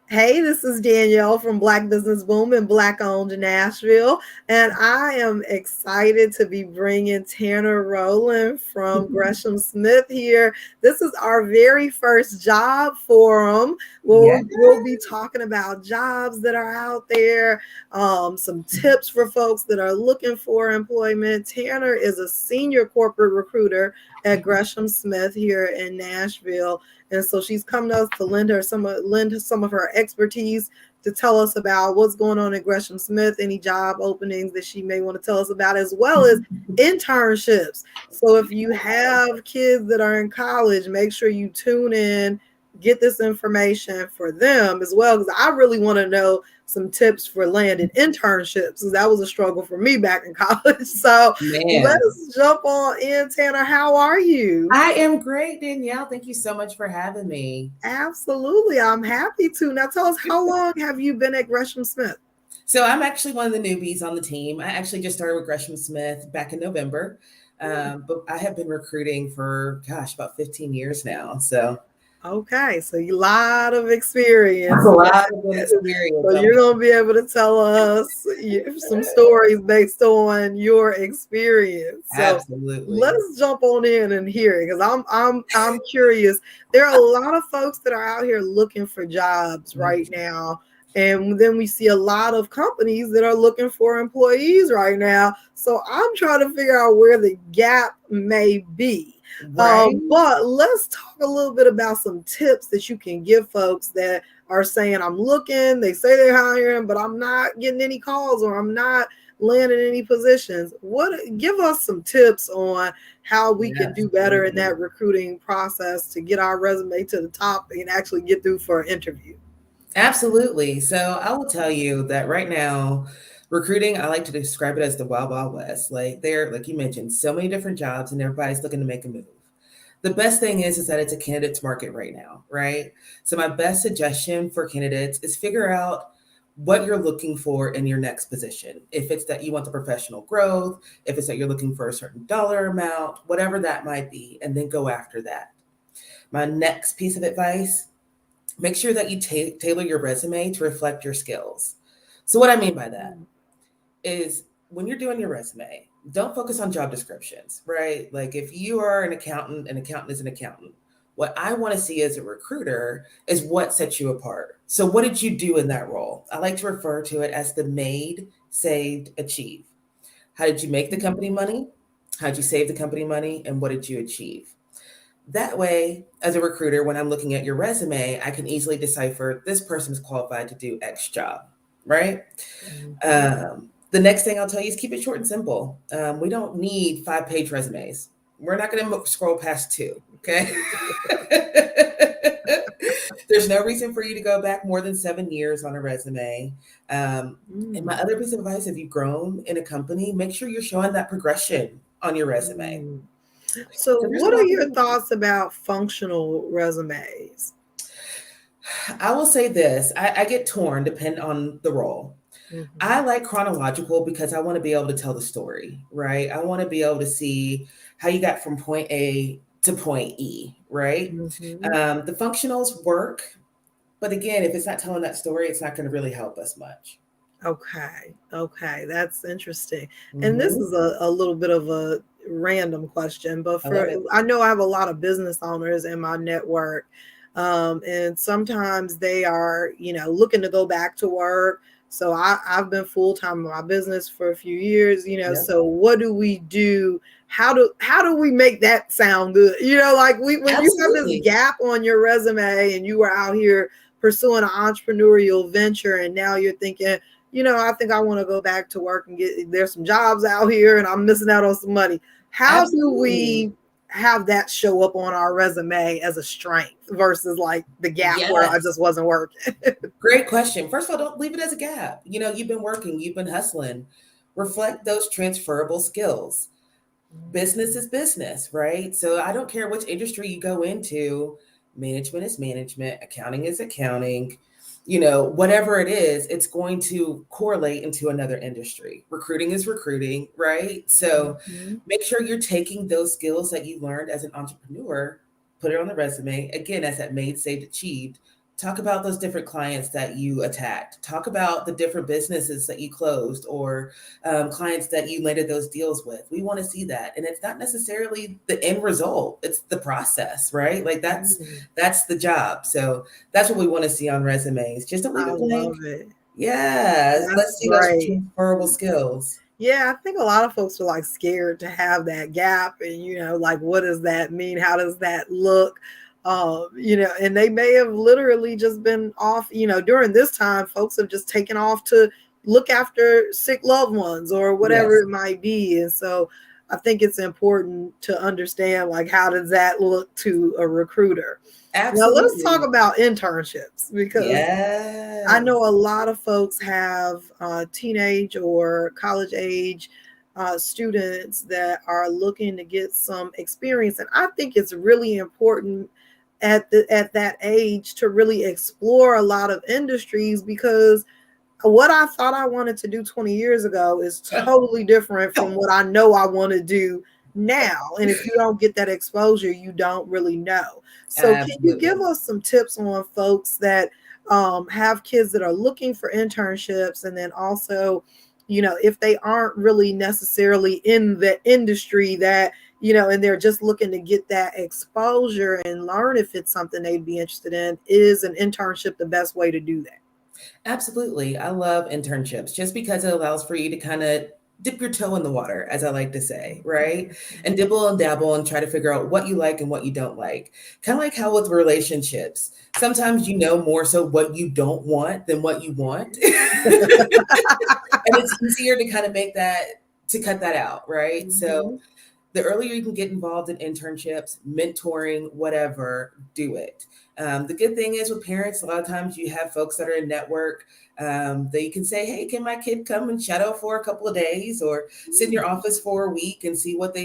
Hey, this is Danielle from Black Business Boom and Black Owned Nashville. And I am excited to be bringing Tanner Roland from Gresham Smith here. This is our very first job forum. Yeah. We'll be talking about jobs that are out there, some tips for folks that are looking for employment. Tanner is a senior corporate recruiter at Gresham Smith here in Nashville. And so she's come to us to lend some of her expertise to tell us about what's going on at Gresham Smith, any job openings that she may want to tell us about, as well as internships. So if you have kids that are in college, make sure you tune in, get this information for them as well, because I really want to know some tips for landing internships, because that was a struggle for me back in college. So Man, let's jump on in. Tanner, how are you? I am great, Danielle. Thank you so much for having me. Absolutely. I'm happy to. Now tell us, how long have you been at Gresham Smith? So I'm actually one of the newbies on the team. I actually just started with Gresham Smith back in November, but I have been recruiting for, gosh, about 15 years now. So Okay, so you lot of experience. a lot of good experience. So you're gonna be able to tell us some stories based on your experience. So Absolutely. let's jump on in and hear it, because I'm curious. There are a lot of folks that are out here looking for jobs right now. And then we see a lot of companies that are looking for employees right now. So I'm trying to figure out where the gap may be. Right. But let's talk a little bit about some tips that you can give folks that are saying, I'm looking, they say they're hiring, but I'm not getting any calls or I'm not landing any positions. Give us some tips on how we Yeah, can do better in absolutely. that recruiting process to get our resume to the top and actually get through for an interview. Absolutely. So I will tell you that right now, recruiting, I like to describe it as the wild, wild west. Like there, like you mentioned, so many different jobs and everybody's looking to make a move. The best thing is that it's a candidate's market right now, right? So my best suggestion for candidates is figure out what you're looking for in your next position. If it's that you want the professional growth, if it's that you're looking for a certain dollar amount, whatever that might be, and then go after that. My next piece of advice, make sure that you tailor your resume to reflect your skills. So, what I mean by that is when you're doing your resume, don't focus on job descriptions, right? Like if you are an accountant is an accountant. What I want to see as a recruiter is what sets you apart. So, what did you do in that role? I like to refer to it as the made, saved, achieve. How did you make the company money? How did you save the company money? And what did you achieve? That way, as a recruiter, when I'm looking at your resume, I can easily decipher this person is qualified to do X job, right? Mhm. The next thing I'll tell you is keep it short and simple. We don't need 5-page resumes. We're not going to scroll past two, okay? There's no reason for you to go back more than 7 years on a resume. And my Mm. other piece of advice, if you've grown in a company, make sure you're showing that progression on your resume. Mm. So, Because there's a what are lot your of thoughts about functional resumes? I will say this, I get torn depending on the role. I Mhm. like chronological because I want to be able to tell the story, right? I want to be able to see how you got from point A to point E, right? Mhm. The functionals work, but again, if it's not telling that story, it's not going to really help us much. Okay. Okay. That's interesting. And this Hmm. is a little bit of a random question, but I love it. I know I have a lot of business owners in my network. And sometimes they are, looking to go back to work. So I've been full time in my business for a few years, Yeah, so what do we do? How do we make that sound good? Like when you have this absolutely. gap on your resume and you were out here pursuing an entrepreneurial venture and now you're thinking, I think I want to go back to work and there's some jobs out here and I'm missing out on some money. How do Absolutely. we have that show up on our resume as a strength versus like the gap where I Yes. just wasn't working? Great question. First of all, don't leave it as a gap. You know, you've been working, you've been hustling. Reflect those transferable skills. Business is business, right? So I don't care which industry you go into, management is management, accounting is accounting, whatever it is, it's going to correlate into another industry. Recruiting is recruiting, right? So Mhm. make sure you're taking those skills that you learned as an entrepreneur, put it on the resume, again, as that made, saved, achieved, Talk about those different clients that you attacked. Talk about the different businesses that you closed, or clients that you landed those deals with. We want to see that, and it's not necessarily the end result; it's the process, right? Like Mhm. that's the job. So that's what we want to see on resumes. Just don't leave I it blank. love it. Yeah, That's let's see those great. transferable skills. Yeah, I think a lot of folks are like scared to have that gap, and like, what does that mean? How does that look? And they may have literally just been off. During this time, folks have just taken off to look after sick loved ones or whatever Yes, it might be, and so I think it's important to understand, like, how does that look to a recruiter. Now let's talk absolutely. about internships, because I Yes. know a lot of folks have teenage or college age students that are looking to get some experience, and I think it's really important at that age to really explore a lot of industries, because what I thought I wanted to do 20 years ago is totally different from what I know I want to do now. And if you don't get that exposure, you don't really know. So, can you give Absolutely. us some tips on folks that have kids that are looking for internships? And then also, if they aren't really necessarily in the industry that, and they're just looking to get that exposure and learn if it's something they'd be interested in, is an internship the best way to do that? Absolutely. I love internships just because it allows for you to kind of dip your toe in the water, as I like to say, right? And dibble and dabble and try to figure out what you like and what you don't like. Kind of like how with relationships, sometimes you know more so what you don't want than what you want. And it's easier to kind of make that, to cut that out, right? So Mhm. the earlier you can get involved in internships, mentoring, whatever, do it. The good thing is with parents, a lot of times you have folks that are in network that you can say, hey, can my kid come and shadow for a couple of days, or sit in your office for a week and see what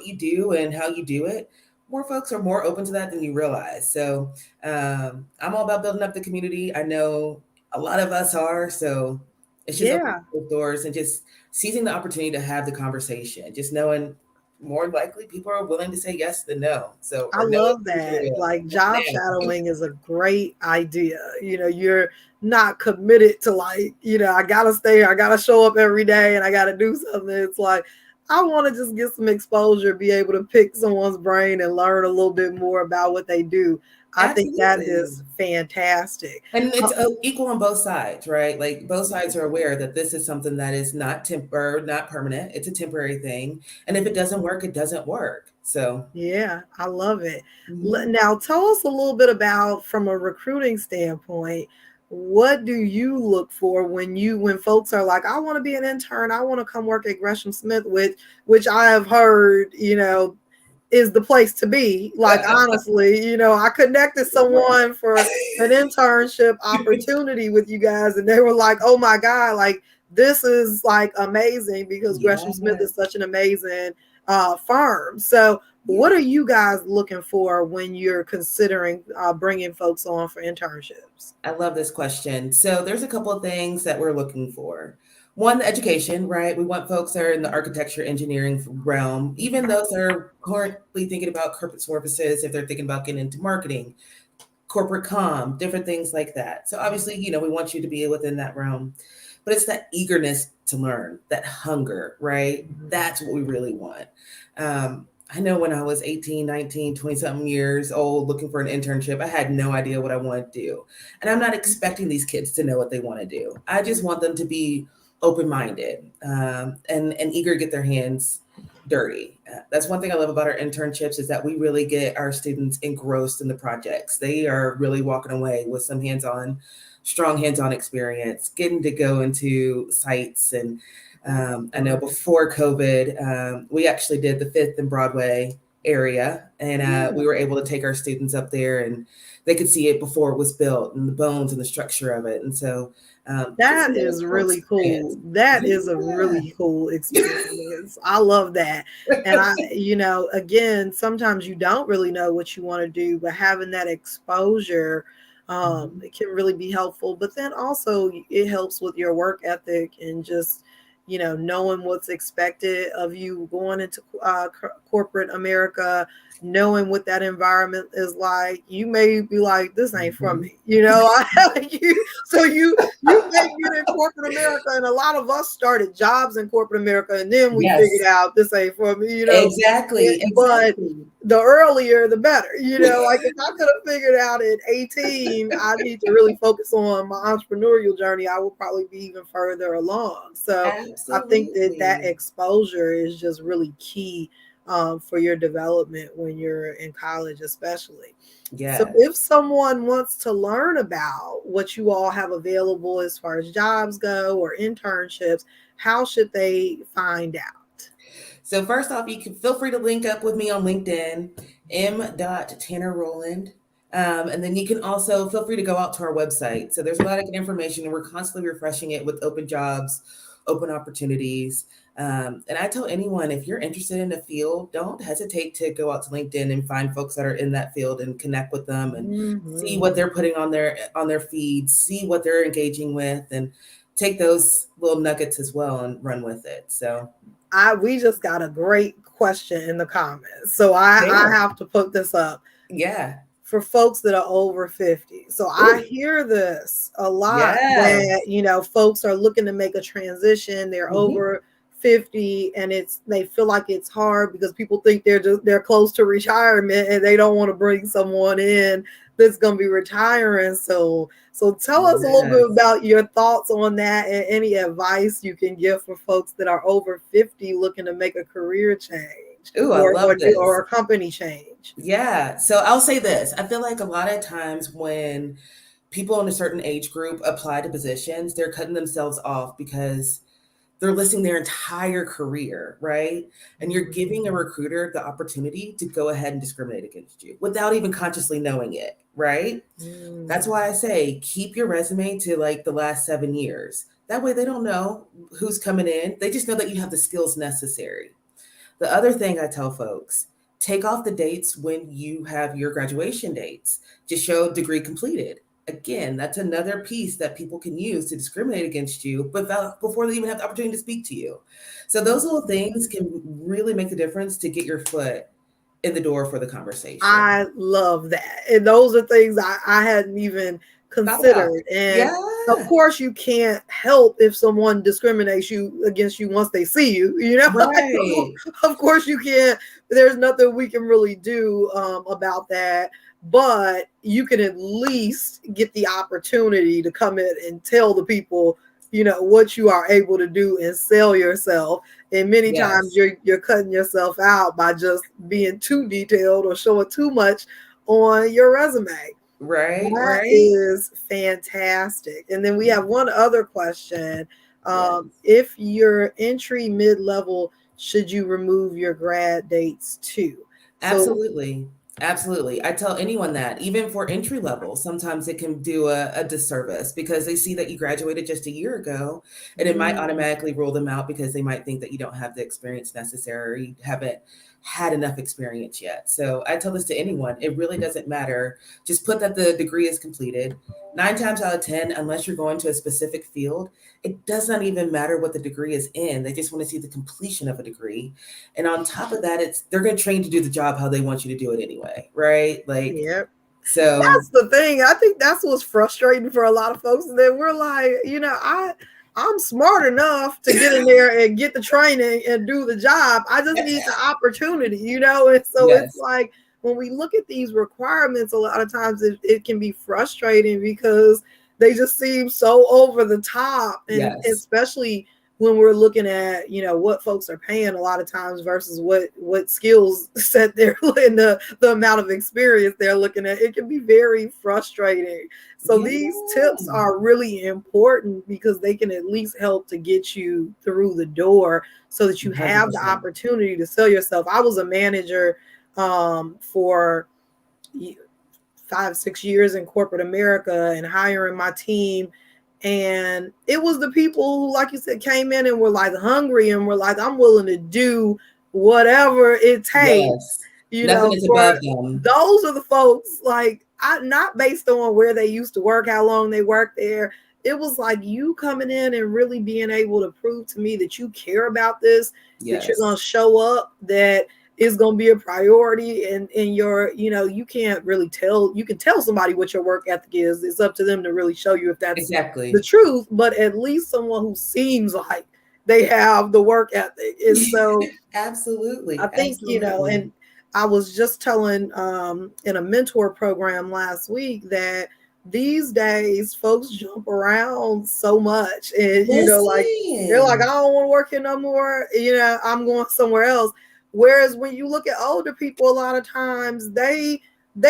you do and how you do it. More folks are more open to that than you realize. So I'm all about building up the community. I know a lot of us are. So it's just opening Yeah, those doors and just seizing the opportunity to have the conversation, just knowing more likely people are willing to say yes than no. So, I or no love is usually that. Like, a job now. shadowing is a great idea. You're not committed to, like, I gotta stay, I gotta show up every day and I gotta do something. It's like, I want to just get some exposure, be able to pick someone's brain and learn a little bit more about what they do. I think that Absolutely. is fantastic. And Uh, it's equal on both sides, right? Like both sides are aware that this is something that is not not permanent. It's a temporary thing. And if it doesn't work, it doesn't work. So, Yeah, I love it. mhm. Now, tell us a little bit about, from a recruiting standpoint, what do you look for when folks are like, I want to be an intern, I want to come work at Gresham Smith, which I have heard, is the place to be. Like, honestly, I connected someone for an internship opportunity with you guys, and they were like, oh my God, like, this is like amazing, because Gresham Smith Yeah. is such an amazing firm. So, Yeah. what are you guys looking for when you're considering bringing folks on for internships? I love this question. So there's a couple of things that we're looking for. One, the education, right? We want folks that are in the architecture engineering realm, even those that are currently thinking about corporate services, if they're thinking about getting into marketing, corporate comm, different things like that. So obviously, we want you to be within that realm. But it's that eagerness to learn, that hunger, right? Mhm. That's what we really want. I know when I was 18, 19, 20 something years old looking for an internship, I had no idea what I wanted to do. And I'm not expecting these kids to know what they want to do. I just want them to be open minded and eager to get their hands dirty. That's one thing I love about our internships is that we really get our students engrossed in the projects. They are really walking away with some strong hands-on experience, getting to go into sites. And I know before COVID, we actually did the Fifth and Broadway area, and we were able to take our students up there, and they could see it before it was built, and the bones and the structure of it. And so, just That a really is cool really experience. cool. That is a Yeah. really cool experience. I love that. And again, sometimes you don't really know what you want to do, but having that exposure, Mhm. it can really be helpful. But then also it helps with your work ethic and just, knowing what's expected of you going into corporate America, knowing what that environment is like. You may be like, this ain't for Mhm. me, so you may get in corporate America, and a lot of us started jobs in corporate America, and then we figured Yes, out this ain't for me. exactly, But exactly. the earlier the better. Like if I could have figured out at 18 I need to really focus on my entrepreneurial journey, I would probably be even further along. So I think that Absolutely. exposure is just really key, for your development when you're in college, especially. So Yes. if someone wants to learn about what you all have available as far as jobs go or internships, how should they find out? So first off, you can feel free to link up with me on LinkedIn, Tanner Roland. And then you can also feel free to go out to our website. So there's a lot of good information, and we're constantly refreshing it with open jobs, open opportunities. And I tell anyone, if you're interested in a field, don't hesitate to go out to LinkedIn and find folks that are in that field and connect with them and see Mhm. what they're putting on their feeds, see what they're engaging with, and take those little nuggets as well and run with it. So We just got a great question in the comments. So I there. have to put this up Yeah. for folks that are over 50. So I Ooh, hear this a lot yeah. that, folks are looking to make a transition, they're Mhm. over 50, and they feel like it's hard because people think they're close to retirement, and they don't want to bring someone in that's going to be retiring. So tell us a little bit Yes. about your thoughts on that, and any advice you can give for folks that are over 50 looking to make a career change, Ooh, I or love this. a company change. Yeah. So I'll say this. I feel like a lot of times when people in a certain age group apply to positions, they're cutting themselves off because they're listing their entire career, right? And you're giving a recruiter the opportunity to go ahead and discriminate against you without even consciously knowing it, right? That's Mm. why I say keep your resume to like the last 7 years. That way they don't know who's coming in. They just know that you have the skills necessary. The other thing I tell folks, take off the dates when you have your graduation dates. Just show degree completed. Again, that's another piece that people can use to discriminate against you, but before they even have the opportunity to speak to you. So those little things can really make the difference to get your foot in the door for the conversation. I love that. And those are things I hadn't even Thought about. considered. And Yeah. of course, you can't help if someone discriminates against you once they see you. Like, Right. of course you can't. There's nothing we can really do, about that. But you can at least get the opportunity to come in and tell the people, what you are able to do and sell yourself. And many times Yes. you're cutting yourself out by just being too detailed or showing too much on your resume. Right. That Right. is fantastic. And then we have one other question. Yes. If you're entry mid-level, should you remove your grad dates too? So Absolutely. Absolutely. I tell anyone that, even for entry level, sometimes it can do a disservice because they see that you graduated just a year ago, and it might mm, automatically rule them out because they might think that you don't have the experience necessary, haven't had enough experience yet. So I tell this to anyone, it really doesn't matter. Just put that the degree is completed. 9 times out of 10, unless you're going to a specific field, it does not even matter what the degree is in. They just want to see the completion of a degree. And on top of that, it's they're going to train you to do the job how they want you to do it anyway, right? Like, yeah. so That's the thing. I think that's what's frustrating for a lot of folks. That we're like, I'm smart enough to get in there and get the training and do the job. I just need the opportunity. And so it's yes, like when we look at these requirements, a lot of times it can be frustrating because they just seem so over the top, and yes, especially when we're looking at what folks are paying a lot of times versus what skills set they're in, the amount of experience they're looking at, it can be very frustrating. So yeah, these tips are really important because they can at least help to get you through the door so that you have the 100%. opportunity to sell yourself. I was a manager, for 5-6 years in corporate America and hiring my team. And it was the people who, like you said, came in and were like hungry and were like, I'm willing to do whatever it takes, Yes, nothing is for above them. those are the folks, like, not based on where they used to work, how long they worked there. it was like you coming in and really being able to prove to me that you care about this, that you're going Yes. to show up, that is going to be a priority. And your, you can't really tell, you can tell somebody what your work ethic is. It's up to them to really show you if that's the Exactly. truth, but at least someone who seems like they have the work ethic. And so I Absolutely. think, Absolutely. and I was just telling in a mentor program last week that these days folks jump around so much, and like they're like, I Listen. don't want to work here no more, I'm going somewhere else. Whereas when you look at older people, a lot of times they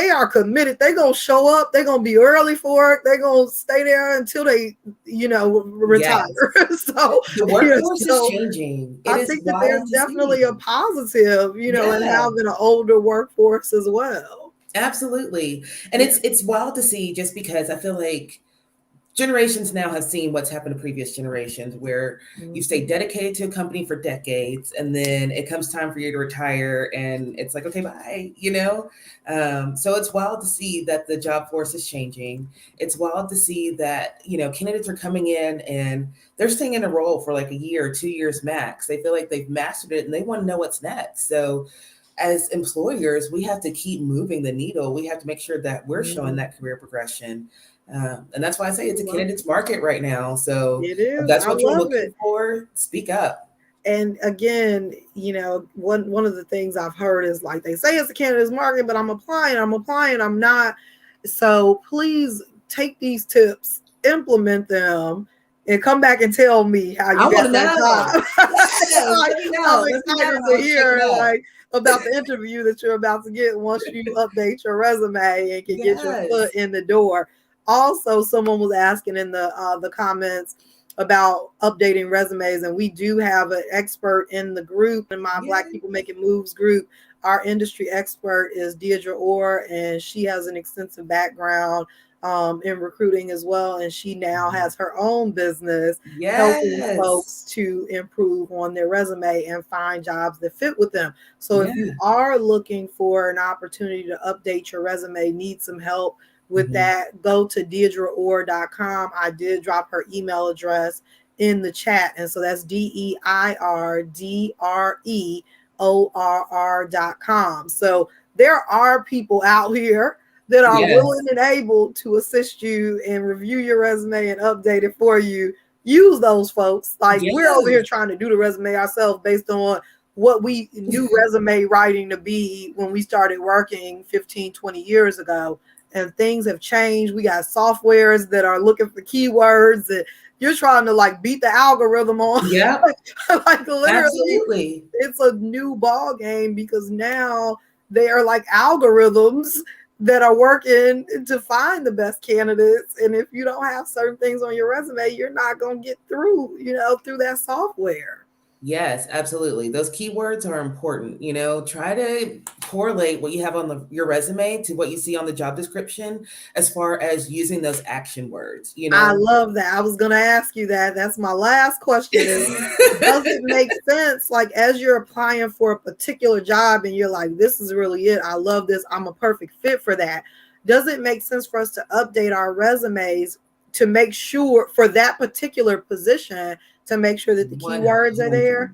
are committed. They're gonna show up, they're gonna be early for work, they're gonna stay there until they retire. Yes. So The workforce is so changing. It I is think that there's wild to definitely a see. positive, in Yeah. having an older workforce as well. Absolutely. And Yeah. it's wild to see just because I feel like generations now have seen what's happened to previous generations where you stay Mhm. dedicated to a company for decades and then it comes time for you to retire and it's like, okay, bye. So it's wild to see that the job force is changing. It's wild to see that candidates are coming in and they're staying in a role for like a year or 2 years max. They feel like they've mastered it and they want to know what's next. So as employers, we have to keep moving the needle. We have to make sure that we're showing Mhm. that career progression. And that's why I say I it's a love candidate's market right now. So it. It if is. that's I what you're love looking it. for, speak up. And again, one of the things I've heard is like they say it's a candidate's market, but I'm applying, I'm not. So please take these tips, implement them, and come back and tell me how I you want got to that know. job. Yes, Like, let me I'm know. Let me know. excited I to want to check it hear out. like about the interview that you're about to get once you update your resume and can get your foot Yes. in the door. Also, someone was asking in the comments about updating resumes, and we do have an expert in the group, in my Black People Yes. Making Moves group. Our industry expert is Deidre Orr, and she has an extensive background in recruiting as well, and she now has her own business helping Yes. folks to improve on their resume and find jobs that fit with them. So if you Yeah. are looking for an opportunity to update your resume, need some help with Mhm. that, go to DeirdreOrr.com. I did drop her email address in the chat. And so that's DeirdreOrr.com. So there are people out here that are Yes. willing and able to assist you and review your resume and update it for you. Use those folks. Like we're over here Yes. trying to do the resume ourselves based on what we knew resume writing to be when we started working 15, 20 years ago. And things have changed. We got softwares that are looking for keywords that you're trying to like beat the algorithm on. Yep. Like literally, Absolutely. it's a new ball game because now they are like algorithms that are working to find the best candidates. And if you don't have certain things on your resume, you're not going to get through, through that software. Yes, absolutely. Those keywords are important. Try to correlate what you have on your resume to what you see on the job description as far as using those action words. I love that. I was going to ask you that. That's my last question is, does it make sense, like as you're applying for a particular job and you're like, this is really it, I love this, I'm a perfect fit for that, does it make sense for us to update our resumes to make sure for that particular position, to make sure that the keywords are 100. there?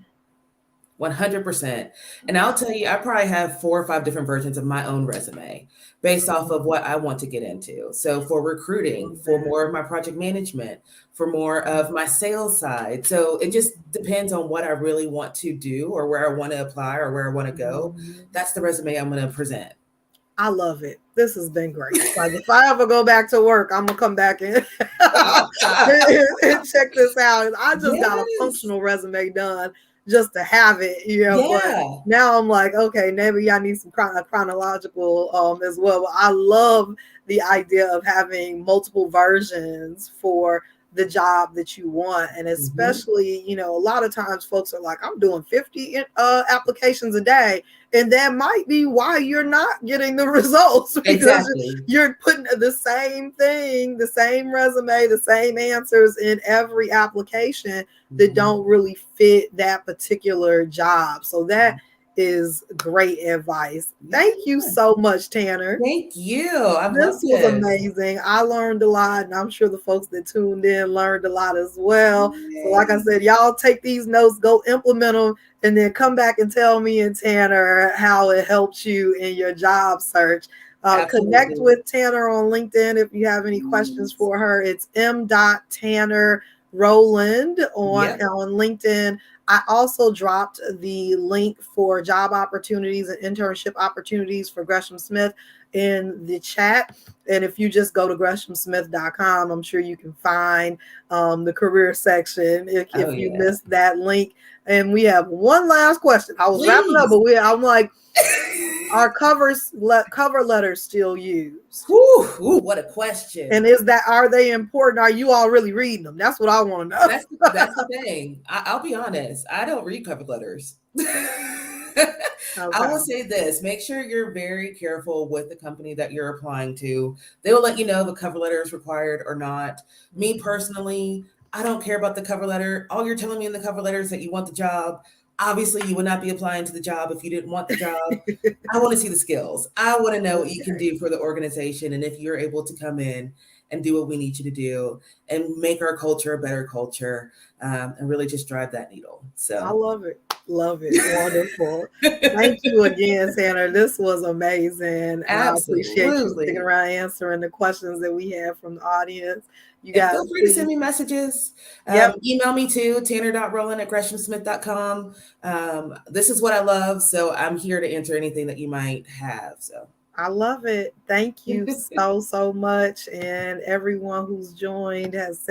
100%. And I'll tell you, I probably have 4 or 5 different versions of my own resume based off of what I want to get into. So for recruiting, Love for that. more of my project management, for more of my sales side. So it just depends on what I really want to do or where I want to apply or where I want to go. Mhm. That's the resume I'm going to present. I love it. This has been great. Like if I ever go back to work, I'm gonna come back and, and check this out. I just got a Yes. functional resume done just to have it. But Yeah. now I'm like, okay, maybe I need some chronological as well. But I love the idea of having multiple versions for the job that you want. And Hmm. especially, a lot of times folks are like, I'm doing 50 applications a day, and that might be why you're not getting the results, because Exactly. you're putting the same thing, the same resume, the same answers in every application that Mhm. don't really fit that particular job. So that is great advice. Thank you so much, Tanner. Thank you. I've This loved was it. amazing. I learned a lot, and I'm sure the folks that tuned in learned a lot as well. So, like I said, y'all take these notes, go implement them, and then come back and tell me and Tanner how it helps you in your job search. Connect with Tanner on LinkedIn if you have any questions for her. It's m.Tanner Roland on LinkedIn. I also dropped the link for job opportunities and internship opportunities for Gresham Smith in the chat. And if you just go to greshamsmith.com, I'm sure you can find the career section if you missed that link. And we have one last question. I was wrapping up, but I'm like, are cover letters still used? Ooh, what a question. And are they important? Are you all really reading them? That's what I want to know. That's the thing. I'll be honest. I don't read cover letters. I will say this, make sure you're very careful with the company that you're applying to. They will let you know if a cover letter is required or not. Me personally, I don't care about the cover letter. All you're telling me in the cover letter is that you want the job. Obviously, you would not be applying to the job if you didn't want the job. I want to see the skills. I want to know what you can do for the organization, and if you're able to come in and do what we need you to do and make our culture a better culture, and really just drive that needle. So I love it. Love it. Wonderful. Thank you again, Tanner. This was amazing. Absolutely. I appreciate you sticking around answering the questions that we have from the audience. You guys feel free to send me messages. Email me too, tanner.roland@greshamsmith.com. This is what I love, so I'm here to answer anything that you might have. So I love it. Thank you so much. And everyone who's joined has said